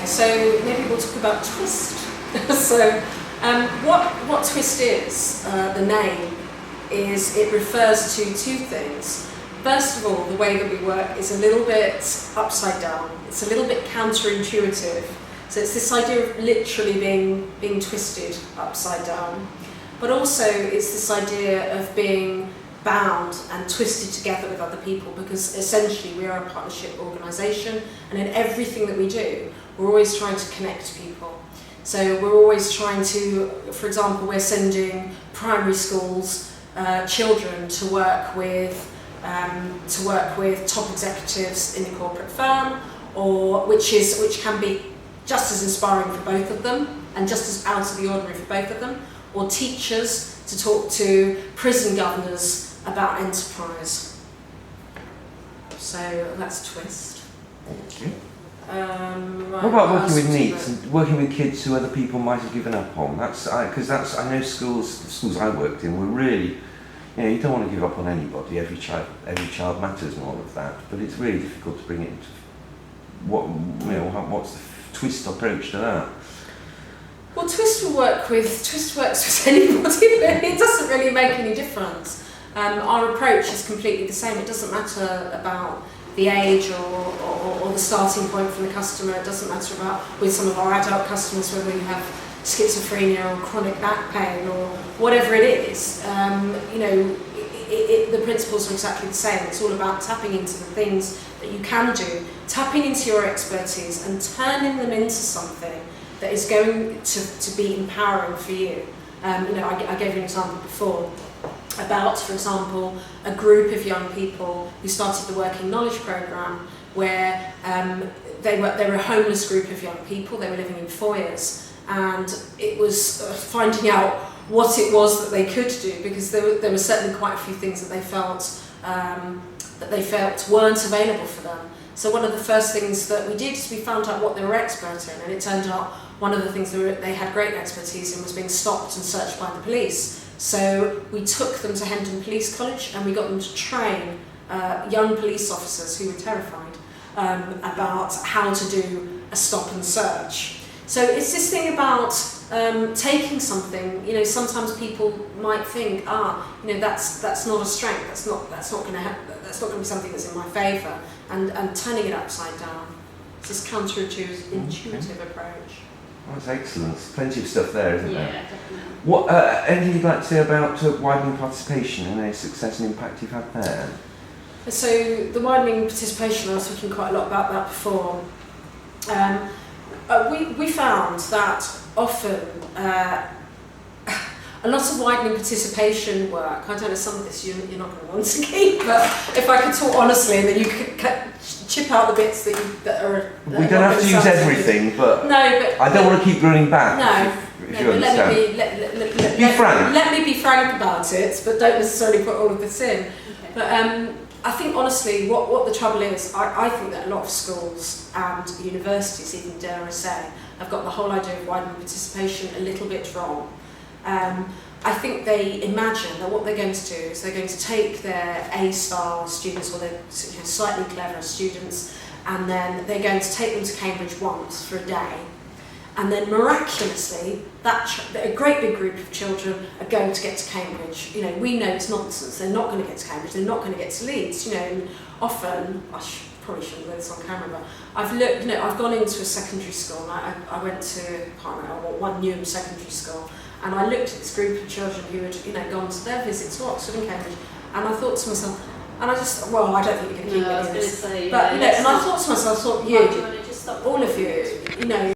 Okay, so maybe we'll talk about Twist. So, what Twist is, the name, is it refers to two things. First of all, the way that we work is a little bit upside down. It's a little bit counterintuitive. So it's this idea of literally being twisted upside down. But also it's this idea of being bound and twisted together with other people, because essentially we are a partnership organisation, and in everything that we do, we're always trying to connect people. So we're always trying to, for example, we're sending primary schools children to work with top executives in a corporate firm, or which can be just as inspiring for both of them and just as out of the ordinary for both of them, or teachers to talk to prison governors about enterprise. So that's Twist. Thank you. Right, what about working with NEETs and working with kids who other people might have given up on? I know schools I worked in were really, you don't want to give up on anybody. Every child matters and all of that, but it's really difficult to bring it into what's the Twist approach to that? Well, Twist works with anybody, but it doesn't really make any difference. Our approach is completely the same. It doesn't matter about the age or the starting point from the customer. It doesn't matter about, with some of our adult customers, whether you have schizophrenia or chronic back pain or whatever it is. The principles are exactly the same. It's all about tapping into the things that you can do, tapping into your expertise and turning them into something that is going to be empowering for you. I gave you an example before about, for example, a group of young people who started the Working Knowledge Programme, where they were a homeless group of young people. They were living in foyers, and it was finding out what it was that they could do, because there were certainly quite a few things that they felt weren't available for them. So one of the first things that we did is we found out what they were expert in, and it turned out one of the things they had great expertise in was being stopped and searched by the police. So we took them to Hendon Police College, and we got them to train young police officers who were terrified about how to do a stop and search. So it's this thing about taking something. Sometimes people might think, that's not a strength. That's not going to be something that's in my favour, and turning it upside down. It's this counterintuitive approach. Oh, that's excellent. There's plenty of stuff there, isn't there? Yeah, definitely. What anything you'd like to say about widening participation and any success and impact you've had there? So the widening participation, I was talking quite a lot about that before. We found that often a lot of widening participation work, I don't know, some of this you're not going to want to keep, but if I could talk honestly, then you could chip out the bits that are... We don't have to use everything, but, no, but I don't want to keep running back. No, if you understand. Let me be frank about it, but don't necessarily put all of this in. Okay. But I think honestly, what the trouble is, I think that a lot of schools and universities, even dare I say, have got the whole idea of widening participation a little bit wrong. I think they imagine that what they're going to do is they're going to take their A-star students, or their slightly clever students, and then they're going to take them to Cambridge once for a day, and then miraculously a great big group of children are going to get to Cambridge. We know it's nonsense. They're not going to get to Cambridge. They're not going to get to Leeds. And often, probably shouldn't do this on camera, but I've gone into a secondary school, and I went to one Newham secondary school, and I looked at this group of children who had gone to their visit to Oxford and Cambridge, and I thought to myself, and I just, I don't think you're going to keep I was doing going to this, say, but and I thought to myself, do you want to just stop all of you,